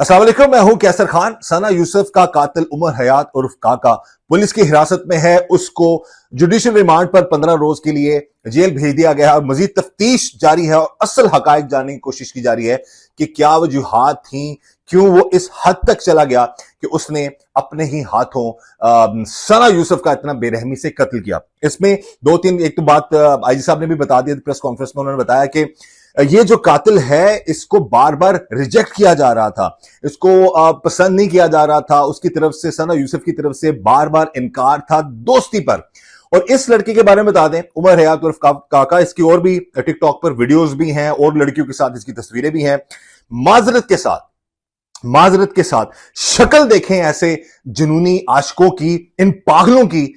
अस्सलाम वालेकुम, मैं हूं कैसर खान। सना यूसुफ का कातिल उमर हयात उर्फ काका पुलिस की हिरासत में है। उसको जुडिशियल रिमांड पर 15 रोज के लिए जेल भेज दिया गया है। मजीद तफ्तीश जारी है और असल हकायक जानने की कोशिश की जा रही है कि क्या वजूहात थी, क्यों वो इस हद तक चला गया कि उसने अपने ही हाथों सना यूसुफ का इतना बेरहमी से कत्ल किया। इसमें दो तीन, एक तो बात आईजी साहब ने भी बता दी प्रेस कॉन्फ्रेंस में। उन्होंने बताया कि ये जो कातिल है इसको बार बार रिजेक्ट किया जा रहा था, इसको पसंद नहीं किया जा रहा था। उसकी तरफ से, सना यूसुफ की तरफ से बार बार इनकार था दोस्ती पर। और इस लड़के के बारे में बता दें, उमर हयात उर्फ काका, इसकी और भी टिकटॉक पर वीडियोस भी हैं और लड़कियों के साथ इसकी तस्वीरें भी हैं। माजरत के साथ शक्ल देखें ऐसे जुनूनी आशिकों की, इन पागलों की।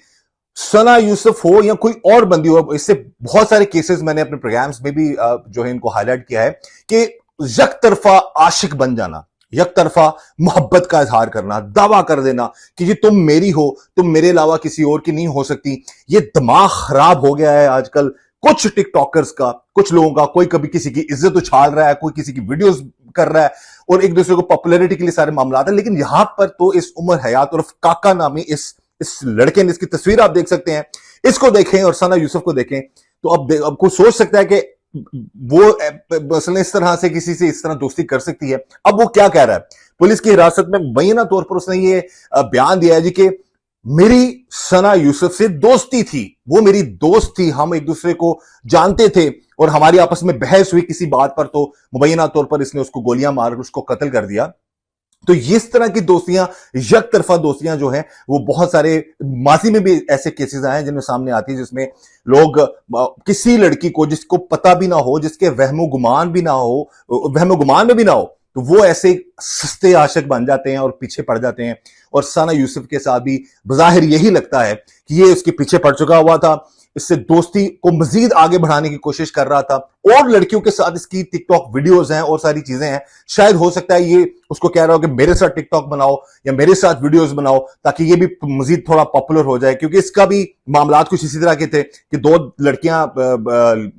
सना यूसुफ हो या कोई और बंदी हो, इससे बहुत सारे केसेस मैंने अपने प्रोग्राम्स में भी जो है इनको हाईलाइट किया है कि यक तरफा आशिक बन जाना, यक तरफा मोहब्बत का इजहार करना, दावा कर देना कि ये तुम मेरी हो, तुम मेरे अलावा किसी और की नहीं हो सकती। ये दिमाग खराब हो गया है आजकल कुछ टिकटॉकर्स का, कुछ लोगों का। कोई कभी किसी की इज्जत उछाल रहा है, कोई किसी की वीडियोस कर रहा है और एक दूसरे को पॉपुलैरिटी के लिए सारे मामला है। लेकिन यहां पर तो इस उमर हयात उर्फ काका नामी इस लड़के ने, इसकी तस्वीर आप देख सकते हैं, इसको देखें और सना यूसुफ को देखें तो अब कोई सोच सकता है कि वो मसलन इस तरह से किसी से इस तरह दोस्ती कर सकती है। अब वो क्या कह रहा है, पुलिस की हिरासत में मुबैना तौर पर उसने ये बयान दिया है जी कि मेरी सना यूसुफ से दोस्ती थी, वो मेरी दोस्त थी, हम एक दूसरे को जानते थे और हमारी आपस में बहस हुई किसी बात पर, तो मुबैना तौर पर इसने उसको गोलियां मार उसको कत्ल कर दिया। तो इस तरह की दोस्तियां, यक तरफा दोस्तियां जो हैं, वो बहुत सारे माजी में भी ऐसे केसेस आए हैं जिनमें सामने आती है, जिसमें लोग किसी लड़की को जिसको पता भी ना हो, जिसके वहमो गुमान में भी ना हो, तो वो ऐसे सस्ते आशिक बन जाते हैं और पीछे पड़ जाते हैं। और सना यूसुफ के साथ भी बज़ाहिर यही लगता है कि ये उसके पीछे पड़ चुका हुआ था, इससे दोस्ती को मजीद आगे बढ़ाने की कोशिश कर रहा था। और लड़कियों के साथ इसकी टिकटॉक वीडियोस हैं और सारी चीजें हैं। शायद हो सकता है ये उसको कह रहा हो कि मेरे साथ टिकटॉक बनाओ या मेरे साथ वीडियोस बनाओ ताकि ये भी मजीद थोड़ा पॉपुलर हो जाए, क्योंकि इसका भी मामलात कुछ इसी तरह के थे कि दो लड़कियां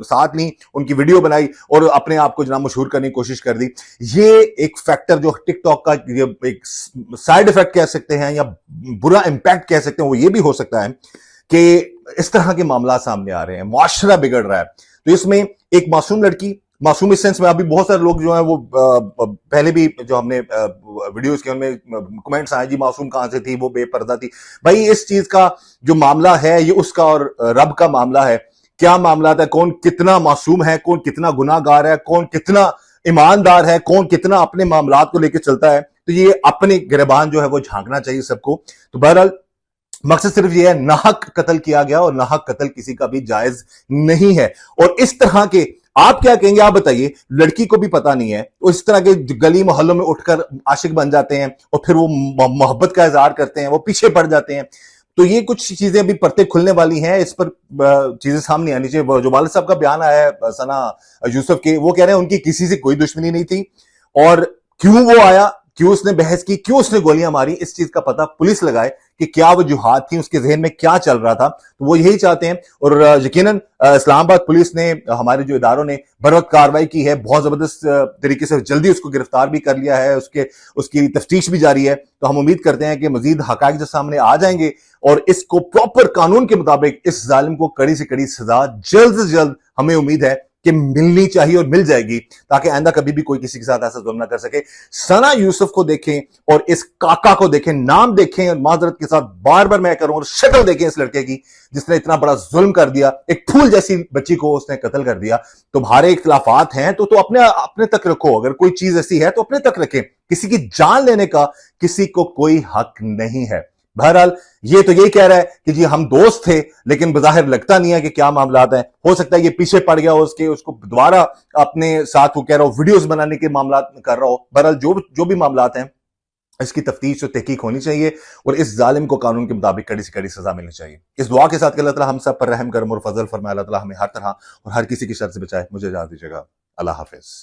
साथ ली, उनकी वीडियो बनाई और अपने आप को जना मशहूर करने की कोशिश कर दी। ये एक फैक्टर जो टिकटॉक का एक साइड इफेक्ट कह सकते हैं या बुरा इंपैक्ट कह सकते हैं, वो ये भी हो सकता है कि इस तरह के मामला सामने आ रहे हैं, मुआशरा बिगड़ रहा है। तो इसमें एक मासूम लड़की, मासूम इस सेंस में, अभी बहुत सारे लोग जो हैं वो पहले भी जो हमने वीडियोस के उनमें कमेंट्स आए जी मासूम कहां से थी, वो बेपर्दा थी। भाई इस चीज का जो मामला है ये उसका और रब का मामला है। क्या मामला है, कौन कितना मासूम है, कौन कितना गुनाहगार है, कौन कितना ईमानदार है, कौन कितना अपने मामलात को लेकर चलता है, तो ये अपने गिरबान जो है वो झांकना चाहिए सबको। तो बहरहाल मकसद सिर्फ ये है, नाहक कत्ल किया गया और नाहक कत्ल किसी का भी जायज नहीं है। और इस तरह के आप क्या कहेंगे, आप बताइए। लड़की को भी पता नहीं है, तो इस तरह के गली मोहल्लों में उठकर आशिक बन जाते हैं और फिर वो मोहब्बत का इजहार करते हैं, वो पीछे पड़ जाते हैं। तो ये कुछ चीजें अभी परतें खुलने वाली हैं, इस पर चीजें सामने आनी चाहिए। जो वालिद साहब का बयान आया है सना यूसुफ के, वो कह रहे हैं उनकी किसी से कोई दुश्मनी नहीं थी और क्यों वो आया, क्यों उसने बहस की, क्यों उसने गोलियां मारी, इस चीज का पता पुलिस लगाए कि क्या वजूहात थी, उसके जहन में क्या चल रहा था। तो वो यही चाहते हैं। और यकीनन इस्लामाबाद पुलिस ने, हमारे जो इदारों ने बरवक्त कार्रवाई की है, बहुत जबरदस्त तरीके से जल्दी उसको गिरफ्तार भी कर लिया है, उसकी तफ्तीश भी जारी है। तो हम उम्मीद करते हैं कि मजीद हकायक जो सामने आ जाएंगे और इसको प्रॉपर कानून के मुताबिक इस जालिम को कड़ी से कड़ी सजा जल्द से जल्द, हमें उम्मीद है कि मिलनी चाहिए और मिल जाएगी, ताकि आइंदा कभी भी कोई किसी के साथ ऐसा जुल्म ना कर सके। सना यूसुफ को देखें और इस काका को देखें, नाम देखें और माजरत के साथ बार बार मैं करूं, और शक्ल देखें इस लड़के की जिसने इतना बड़ा जुल्म कर दिया, एक फूल जैसी बच्ची को उसने कत्ल कर दिया। तुम्हारे इख्तिलाफात हैं तो अपने तक रखो, अगर कोई चीज ऐसी है तो अपने तक रखें। किसी की जान लेने का किसी को कोई हक नहीं है। बहरहाल ये तो यही कह रहा है कि जी हम दोस्त थे, लेकिन बज़ाहिर लगता नहीं है कि क्या मामलात हैं। हो सकता है ये पीछे पड़ गया हो उसको दोबारा अपने साथ, वो कह रहा हो वीडियोस बनाने के मामलात कर रहा हो। बहरहाल जो भी मामलात हैं, इसकी तफ्तीश और तहकीक होनी चाहिए और इस जालिम को कानून के मुताबिक कड़ी से कड़ी सजा मिलनी चाहिए। इस दुआ के साथ कि अल्लाह ताला हम सब पर रहम करम और फजल फरमाए, अल्लाह ताला हमें हर तरह और हर किसी की शर से बचाए। मुझे इजाजत दीजिएगा। अल्लाह हाफिज।